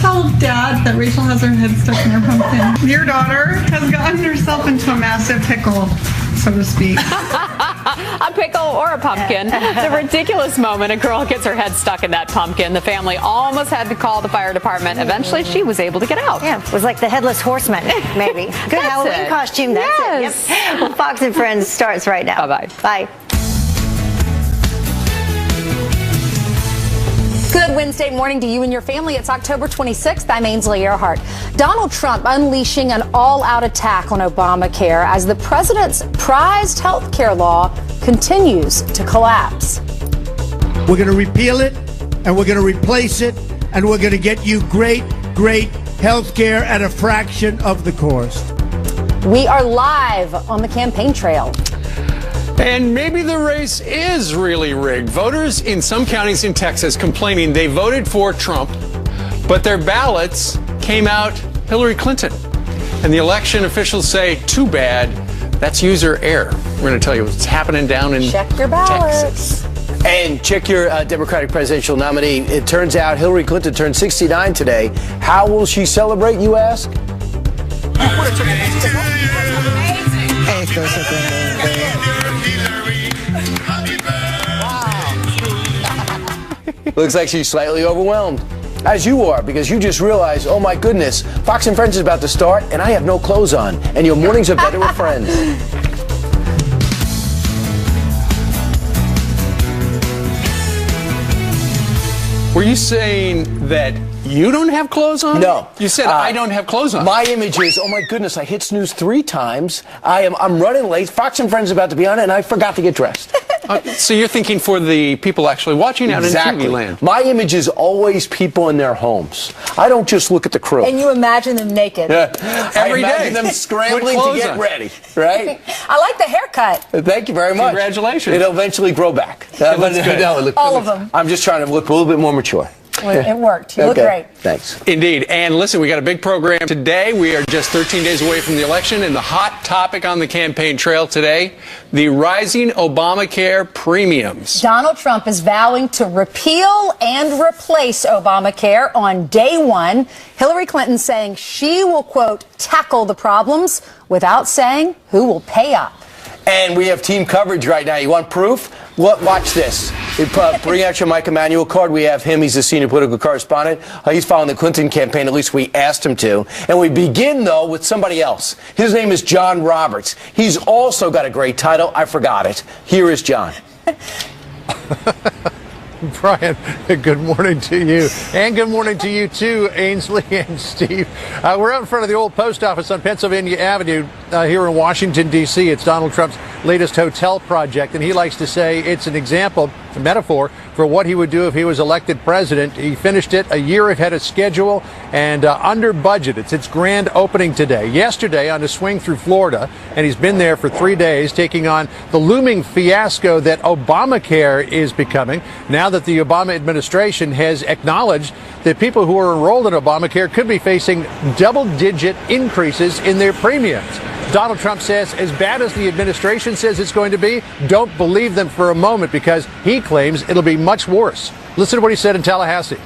Tell Dad that Rachel has her head stuck in her pumpkin. Your daughter has gotten herself into a massive pickle, so to speak. A pickle or a pumpkin. The ridiculous moment. A girl gets her head stuck in that pumpkin. The family almost had to call the fire department. Eventually, she was able to get out. Yeah, it was like the Headless Horseman, maybe. Good Halloween costume. That's it. Yep. Well, Fox and Friends starts right now. Bye-bye. Bye. Good Wednesday morning to you and your family. It's October 26th. I'm Ainsley Earhart. Donald Trump unleashing an all-out attack on Obamacare as the president's prized health care law continues to collapse. We're going to repeal it, and we're going to replace it, and we're going to get you great health care at a fraction of the cost. We are live on the campaign trail. And maybe the race is really rigged. Voters in some counties in Texas complaining they voted for Trump, but their ballots came out Hillary Clinton. And the election officials say, too bad, that's user error. We're going to tell you what's happening down in Check your ballots. Texas. And check your Democratic presidential nominee. It turns out Hillary Clinton turned 69 today. How will she celebrate, you ask? Looks like she's slightly overwhelmed. As you are, because you just realized, oh my goodness, Fox and Friends is about to start, and I have no clothes on, and your mornings are better with Friends. Were you saying that you don't have clothes on? No. You said I don't have clothes on. My image is, oh my goodness, I hit snooze 3 times. I'm running late. Fox and Friends is about to be on it, and I forgot to get dressed. So you're thinking for the people actually watching out in TV land. My image is always people in their homes. I don't just look at the crew. And you imagine them naked. Every day. I imagine them scrambling to get ready, right? I like the haircut. Thank you very much. Congratulations. It'll eventually grow back. All of them. I'm just trying to look a little bit more mature. It worked. You look great. Thanks. Indeed. And listen, we got a big program today. We are just 13 days away from the election, and the hot topic on the campaign trail today, the rising Obamacare premiums. Donald Trump is vowing to repeal and replace Obamacare on day one. Hillary Clinton saying she will, quote, tackle the problems without saying who will pay up. And we have team coverage right now. You want proof? Watch this. Bring out your Mike Emanuel card. We have him. He's the senior political correspondent. He's following the Clinton campaign. At least we asked him to. And we begin, though, with somebody else. His name is John Roberts. He's also got a great title. I forgot it. Here is John. Brian, good morning to you. And good morning to you, too, Ainsley and Steve. We're out in front of the old post office on Pennsylvania Avenue here in Washington, D.C. It's Donald Trump's latest hotel project, and he likes to say it's an example, a metaphor, for what he would do if he was elected president. He finished it a year ahead of schedule and under budget. It's its grand opening today. Yesterday on a swing through Florida, and he's been there for 3 days, taking on the looming fiasco that Obamacare is becoming. Now that the Obama administration has acknowledged that people who are enrolled in Obamacare could be facing double-digit increases in their premiums. Donald Trump says, as bad as the administration says it's going to be, don't believe them for a moment, because he claims it'll be much worse. Listen to what he said in Tallahassee.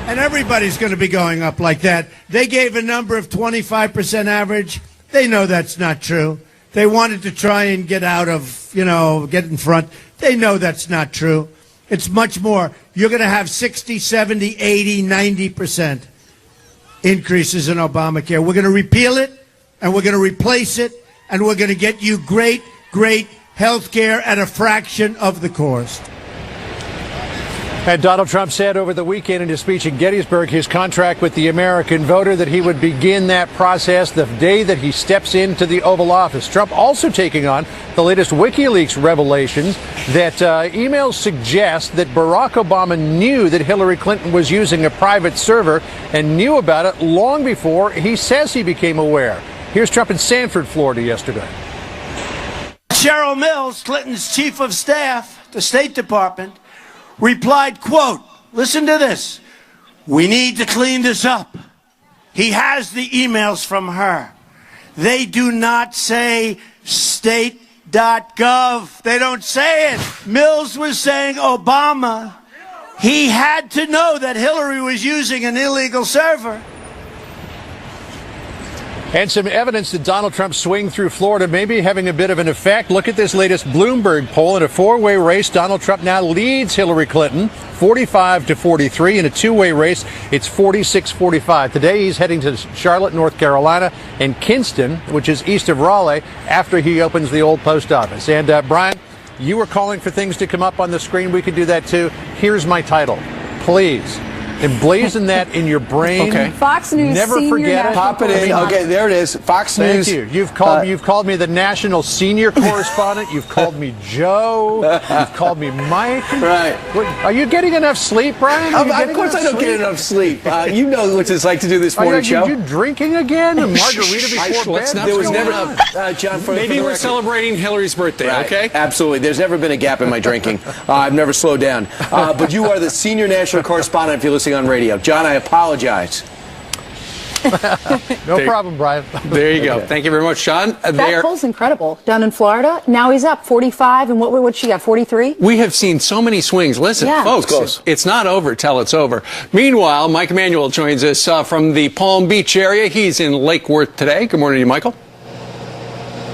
And everybody's going to be going up like that. They gave a number of 25% average. They know that's not true. They wanted to try and get out of, get in front. They know that's not true. It's much more. You're going to have 60, 70, 80, 90% increases in Obamacare. We're going to repeal it, and we're going to replace it, and we're going to get you great, great health care at a fraction of the cost. And Donald Trump said over the weekend in his speech in Gettysburg, his contract with the American voter, that he would begin that process the day that he steps into the Oval Office. Trump also taking on the latest Wikileaks revelations that emails suggest that Barack Obama knew that Hillary Clinton was using a private server and knew about it long before he says he became aware. Here's Trump in Sanford, Florida yesterday. Cheryl Mills, Clinton's chief of staff, the State Department, replied, quote, listen to this, we need to clean this up. He has the emails from her. They do not say state.gov. They don't say it. Mills was saying Obama. He had to know that Hillary was using an illegal server. And some evidence that Donald Trump's swing through Florida may be having a bit of an effect. Look at this latest Bloomberg poll. In a 4-way race, Donald Trump now leads Hillary Clinton 45-43. In a 2-way race, it's 46-45. Today, he's heading to Charlotte, North Carolina, and Kinston, which is east of Raleigh, after he opens the old post office. And Brian, you were calling for things to come up on the screen. We could do that, too. Here's my title. Please Emblazon that in your brain. Okay. Fox News Never senior forget it. Pop it in. Okay, there it is. Fox Thank News. you. You've called me the national senior correspondent. You've called me Joe. You've called me Mike. Right. Are you getting enough sleep, Brian? Of course I don't get enough sleep. You know what it's like to do this morning show. Are you drinking again? A margarita before bed? There was never, John, maybe we're celebrating Hillary's birthday, right. okay? Absolutely. There's never been a gap in my drinking. I've never slowed down. But you are the senior national correspondent if you're listening on radio. John, I apologize. No problem, Brian. There you go. Thank you very much, John. That poll's incredible. Down in Florida, now he's up 45, and what'd she got, 43? We have seen so many swings. Listen, Yeah. folks, it's not over till it's over. Meanwhile, Mike Emanuel joins us from the Palm Beach area. He's in Lake Worth today. Good morning to you, Michael.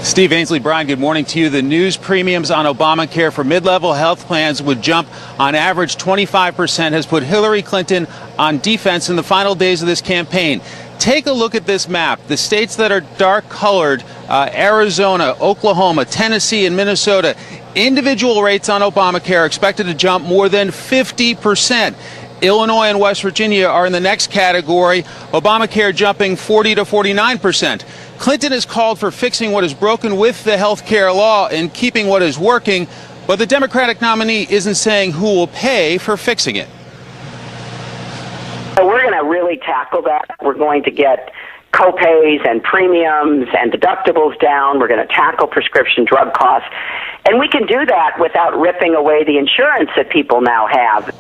Steve Ainsley, Brian, good morning to you. The news premiums on Obamacare for mid-level health plans would jump on average 25%, has put Hillary Clinton on defense in the final days of this campaign. Take a look at this map. The states that are dark colored, Arizona, Oklahoma, Tennessee, and Minnesota, individual rates on Obamacare are expected to jump more than 50%. Illinois and West Virginia are in the next category, Obamacare jumping 40 to 49%. Clinton has called for fixing what is broken with the health care law and keeping what is working, but the Democratic nominee isn't saying who will pay for fixing it. We're going to really tackle that. We're going to get copays and premiums and deductibles down. We're going to tackle prescription drug costs. And we can do that without ripping away the insurance that people now have.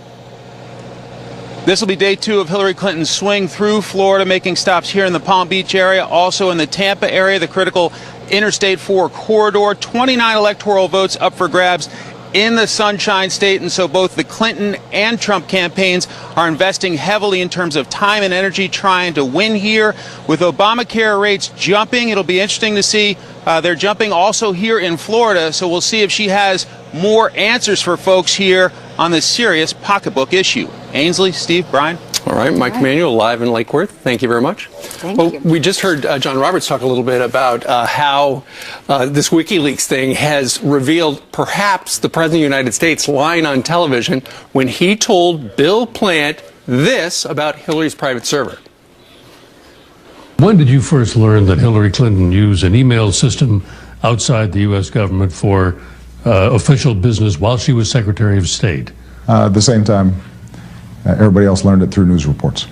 This will be day 2 of Hillary Clinton's swing through Florida, making stops here in the Palm Beach area, also in the Tampa area, the critical Interstate 4 corridor. 29 electoral votes up for grabs in the Sunshine State, and so both the Clinton and Trump campaigns are investing heavily in terms of time and energy trying to win here. With Obamacare rates jumping, it'll be interesting to see. They're jumping also here in Florida, so we'll see if she has more answers for folks here on this serious pocketbook issue. Ainsley, Steve, Brian. All right, Mike Emanuel live in Lake Worth. Thank you very much. Thank you. We just heard John Roberts talk a little bit about how this Wikileaks thing has revealed perhaps the President of the United States lying on television when he told Bill Plant this about Hillary's private server. When did you first learn that Hillary Clinton used an email system outside the U.S. government for official business while she was Secretary of State? The same time everybody else learned it through news reports.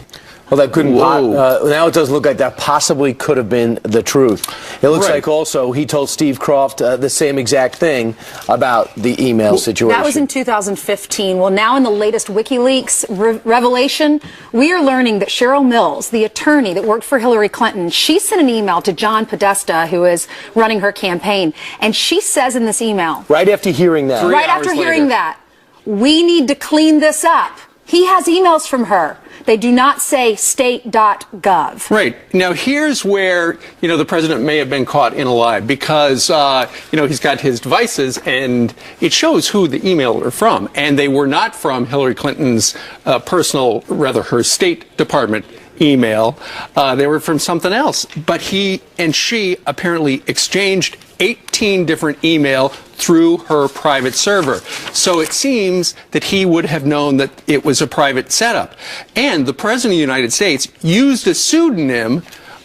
Well, that couldn't. Now it doesn't look like that possibly could have been the truth. It looks like also he told Steve Croft the same exact thing about the email situation. That was in 2015. Well, now in the latest WikiLeaks revelation, we are learning that Cheryl Mills, the attorney that worked for Hillary Clinton, she sent an email to John Podesta, who is running her campaign, and she says in this email, right after hearing that, right after hearing that, we need to clean this up. He has emails from her. They do not say state.gov. Right. Now, here's where, the president may have been caught in a lie because, he's got his devices and it shows who the emails are from. And they were not from Hillary Clinton's her State Department email. They were from something else. But he and she apparently exchanged 18 different email through her private server. So it seems that he would have known that it was a private setup. And the President of the United States used a pseudonym,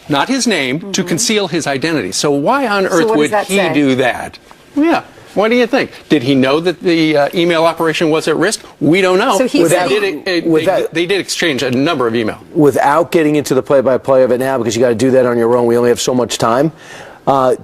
not his name, to conceal his identity. So why on earth would he do that? Yeah. What do you think? Did he know that the email operation was at risk? We don't know. So they did exchange a number of emails. Without getting into the play-by-play of it now, because you got to do that on your own. We only have so much time.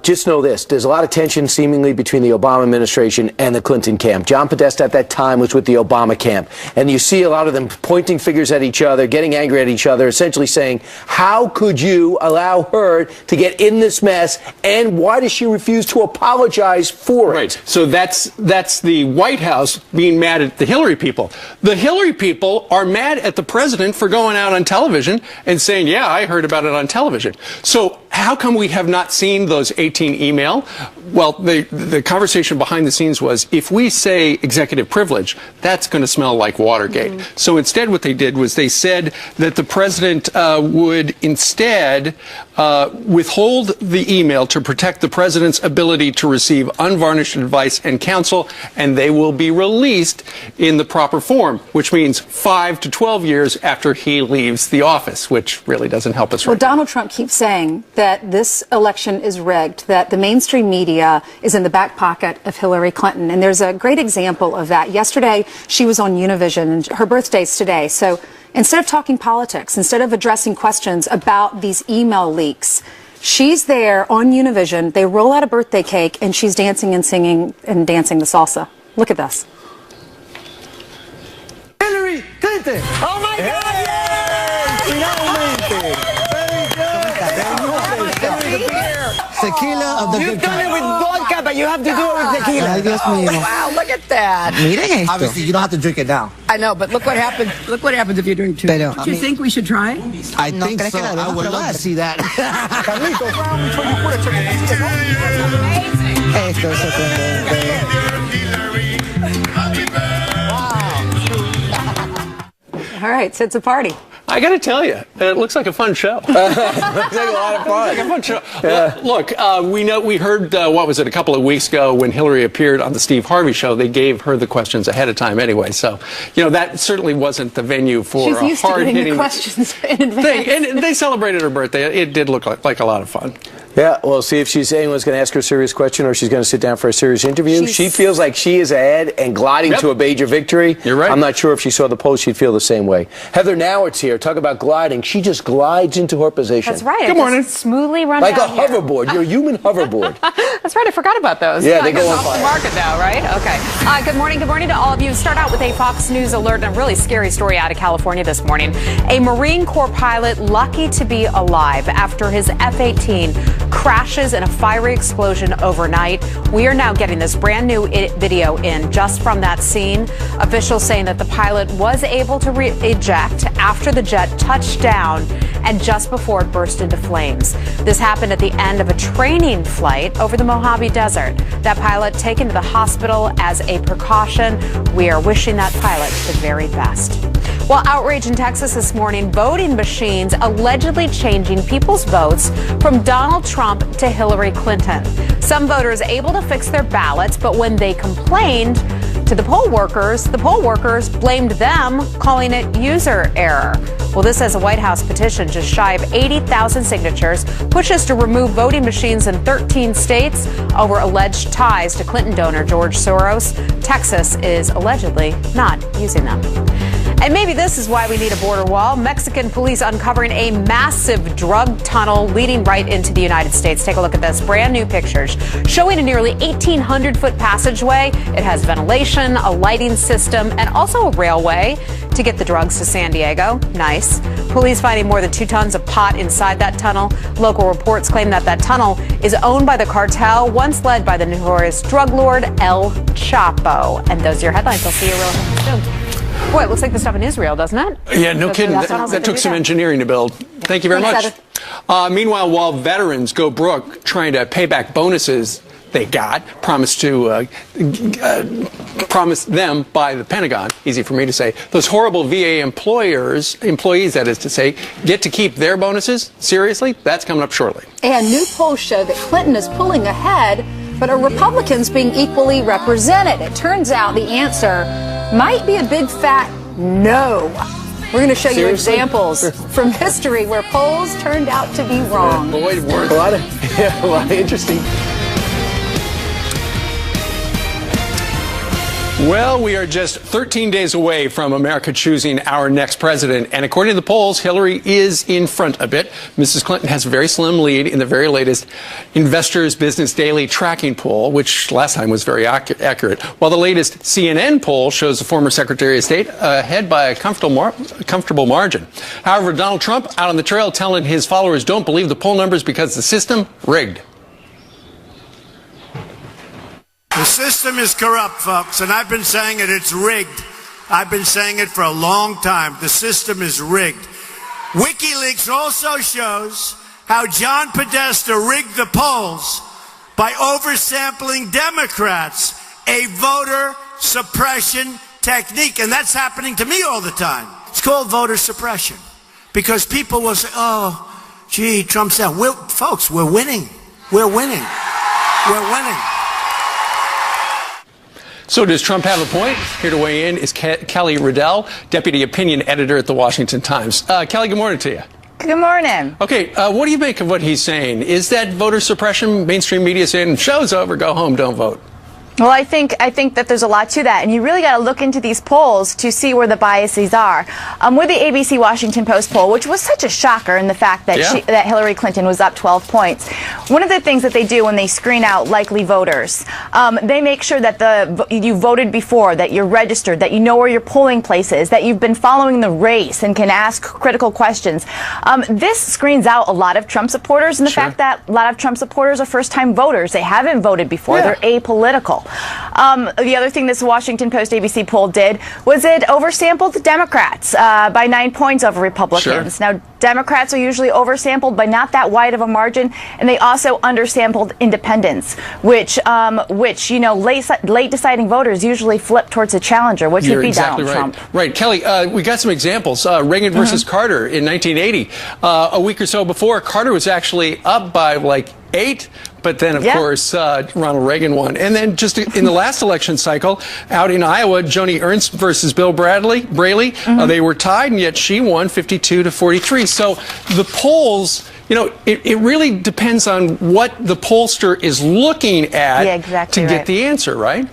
Just know this. There's a lot of tension seemingly between the Obama administration and the Clinton camp. John Podesta at that time was with the Obama camp. And you see a lot of them pointing fingers at each other, getting angry at each other, essentially saying, how could you allow her to get in this mess? And why does she refuse to apologize for it? Right. So that's the White House being mad at the Hillary people. The Hillary people are mad at the president for going out on television and saying, yeah, I heard about it on television. So how come we have not seen those 18 email? Well, the conversation behind the scenes was, if we say executive privilege, that's going to smell like Watergate. So instead what they did was they said that the president would instead withhold the email to protect the president's ability to receive unvarnished advice and counsel, and they will be released in the proper form, which means 5 to 12 years after he leaves the office, which really doesn't help us. Well, Donald Trump keeps saying that this election is rigged, that the mainstream media is in the back pocket of Hillary Clinton. And there's a great example of that. Yesterday, she was on Univision, and her birthday's today. So instead of talking politics, instead of addressing questions about these email leaks, she's there on Univision. They roll out a birthday cake, and she's dancing and singing and dancing the salsa. Look at this. Hillary Clinton. Oh my God! Tequila of the You've done it with vodka, but you have to do it with tequila. Ay, Dios mío. Wow, look at that. Miren esto. Obviously, you don't have to drink it now. I know, but look what happens. Look what happens if you drink two. Pero, Do you think we should try? I think so. I would love to see that. Esto es All right, so it's a party. I got to tell you, it looks like a fun show. Looks like a lot of fun. Like a fun show. Yeah. Look, we heard, what was it, a couple of weeks ago when Hillary appeared on the Steve Harvey show, they gave her the questions ahead of time anyway. So, that certainly wasn't the venue for She's a used to getting hard-hitting the questions in advance. thing. And they celebrated her birthday. It did look like a lot of fun. Yeah, well, see if anyone's going to ask her a serious question or she's going to sit down for a serious interview. She feels like she is ahead and gliding to a major victory. You're right. I'm not sure if she saw the post, she'd feel the same way. Heather Nauert's here. Talk about gliding. She just glides into her position. That's right. Good morning. Smoothly run like down a hoverboard. You're a human hoverboard. That's right. I forgot about those. Yeah, they go on off fire. the market now, right? Okay. Good morning. Good morning to all of you. Start out with a Fox News alert and a really scary story out of California this morning. A Marine Corps pilot lucky to be alive after his F-18 crashes in a fiery explosion overnight. We are now getting this brand new video in just from that scene. Officials saying that the pilot was able to eject after the jet touched down and just before it burst into flames. This happened at the end of a training flight over the Mojave Desert. That pilot taken to the hospital as a precaution. We are wishing that pilot the very best. Well, outrage in Texas this morning, voting machines allegedly changing people's votes from Donald Trump to Hillary Clinton. Some voters able to fix their ballots, but when they complained to the poll workers blamed them, calling it user error. Well, this as a White House petition just shy of 80,000 signatures pushes to remove voting machines in 13 states over alleged ties to Clinton donor George Soros. Texas is allegedly not using them. And maybe this is why we need a border wall. Mexican police uncovering a massive drug tunnel leading right into the United States. Take a look at this. Brand new pictures showing a nearly 1,800-foot passageway. It has ventilation, a lighting system, and also a railway to get the drugs to San Diego. Nice. Police finding more than 2 tons of pot inside that tunnel. Local reports claim that tunnel is owned by the cartel, once led by the notorious drug lord El Chapo. And those are your headlines. I'll see you real soon. Boy, it looks like the stuff in Israel, doesn't it? Yeah, no kidding. That took some engineering to build. Thank you very much. Meanwhile, while veterans go broke trying to pay back bonuses they got, promised them by the Pentagon, easy for me to say, those horrible VA employees, that is to say, get to keep their bonuses? Seriously? That's coming up shortly. And new polls show that Clinton is pulling ahead, but are Republicans being equally represented? It turns out the answer might be a big fat no. We're going to show you examples from history where polls turned out to be wrong. Boy, a lot of interesting. Well, we are just 13 days away from America choosing our next president. And according to the polls, Hillary is in front a bit. Mrs. Clinton has a very slim lead in the very latest Investors Business Daily tracking poll, which last time was very accurate. While the latest CNN poll shows the former Secretary of State ahead by a comfortable margin. However, Donald Trump out on the trail telling his followers don't believe the poll numbers because the system rigged. The system is corrupt, folks, and I've been saying it, it's rigged. I've been saying it for a long time. The system is rigged. Wikileaks also shows how John Podesta rigged the polls by oversampling Democrats, a voter suppression technique. And that's happening to me all the time. It's called voter suppression because people will say, oh, gee, Trump's down. Folks, we're winning. We're winning. We're winning. So does Trump have a point? Here to weigh in is Kelly Riddell, deputy opinion editor at the Washington Times. Kelly, good morning to you. Good morning. Okay, what do you make of what he's saying? Is that voter suppression? Mainstream media saying, show's over, go home, don't vote. Well, I think that there's a lot to that, and you really got to look into these polls to see where the biases are. With the ABC Washington Post poll, which was such a shocker in the fact that that Hillary Clinton was up 12 points, one of the things that they do when they screen out likely voters, they make sure that you voted before, that you're registered, that you know where your polling place is, that you've been following the race and can ask critical questions. This screens out a lot of Trump supporters, and the fact that a lot of Trump supporters are first-time voters. They haven't voted before. They're apolitical. The other thing this Washington Post ABC poll did was it oversampled Democrats by 9 points over Republicans. Now, Democrats are usually oversampled by not that wide of a margin, and they also undersampled independents, which you know, late deciding voters usually flip towards a challenger, which would be Donald Trump. Right, Kelly, we got some examples. Reagan versus Carter in 1980. A week or so before, Carter was actually up by like 8. But then, of course, Ronald Reagan won. And then just in the last election cycle, out in Iowa, Joni Ernst versus Bill Braley, they were tied, and yet she won 52-43. So the polls, you know, it really depends on what the pollster is looking at to get the answer, right?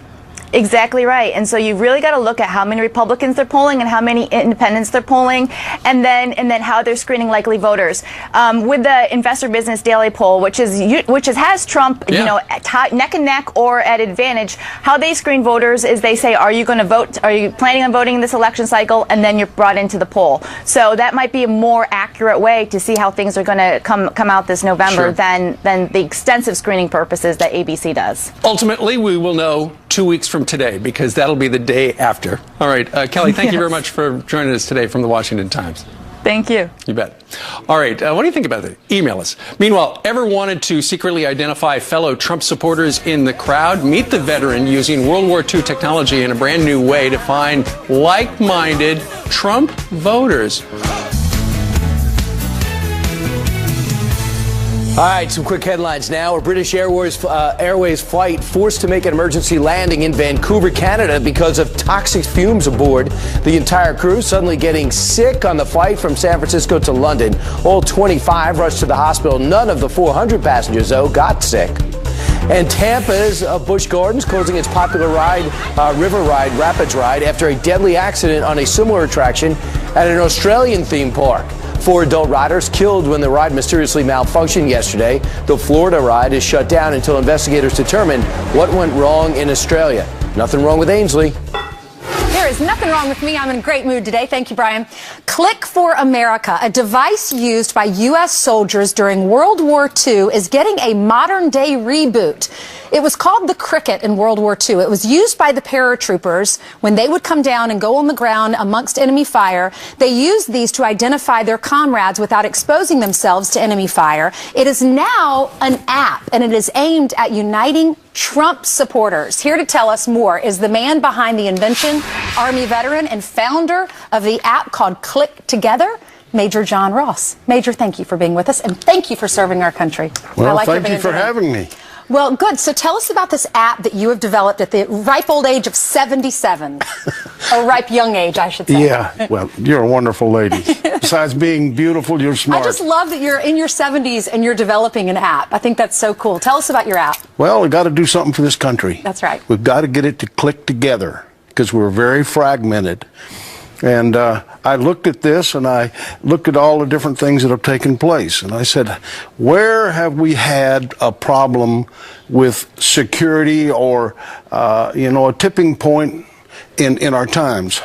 Exactly right. And so you really got to look at how many Republicans they're polling and how many independents they're polling, and then how they're screening likely voters. With the Investor Business Daily poll, which has Trump, you know, neck and neck or at advantage, how they screen voters is they say, are you going to vote? Are you planning on voting in this election cycle? And then you're brought into the poll. So that might be a more accurate way to see how things are going to come out this November than the extensive screening purposes that ABC does. Ultimately, we will know 2 weeks from today, because that'll be the day after. All right, Kelly, thank you very much for joining us today from the Washington Times. Thank you. You bet. All right, what do you think about it? Email us. Meanwhile, ever wanted to secretly identify fellow Trump supporters in the crowd? Meet the veteran using World War II technology in a brand new way to find like-minded Trump voters. All right, some quick headlines now. A British Airways flight forced to make an emergency landing in Vancouver, Canada because of toxic fumes aboard. The entire crew suddenly getting sick on the flight from San Francisco to London. All 25 rushed to the hospital. None of the 400 passengers, though, got sick. And Tampa's Busch Gardens closing its popular river ride, Rapids Ride, after a deadly accident on a similar attraction at an Australian theme park. 4 adult riders killed when the ride mysteriously malfunctioned yesterday. The Florida ride is shut down until investigators determine what went wrong in Australia. Nothing wrong with Ainsley. There is nothing wrong with me. I'm in a great mood today. Thank you, Brian. Click for America, a device used by U.S. soldiers during World War II, is getting a modern-day reboot. It was called the Cricket in World War II. It was used by the paratroopers when they would come down and go on the ground amongst enemy fire. They used these to identify their comrades without exposing themselves to enemy fire. It is now an app, and it is aimed at uniting Trump supporters. Here to tell us more is the man behind the invention, Army veteran and founder of the app called Click Together, Major John Ross. Major, thank you for being with us, and thank you for serving our country. Well, thank you for having me. Well, good. So tell us about this app that you have developed at the ripe old age of 77. Or ripe young age, I should say. Yeah, well, you're a wonderful lady. Besides being beautiful, you're smart. I just love that you're in your 70s and you're developing an app. I think that's so cool. Tell us about your app. Well, we've got to do something for this country. That's right. We've got to get it to click together because we're very fragmented. And I looked at this, and I looked at all the different things that have taken place. And I said, where have we had a problem with security or, a tipping point in our times?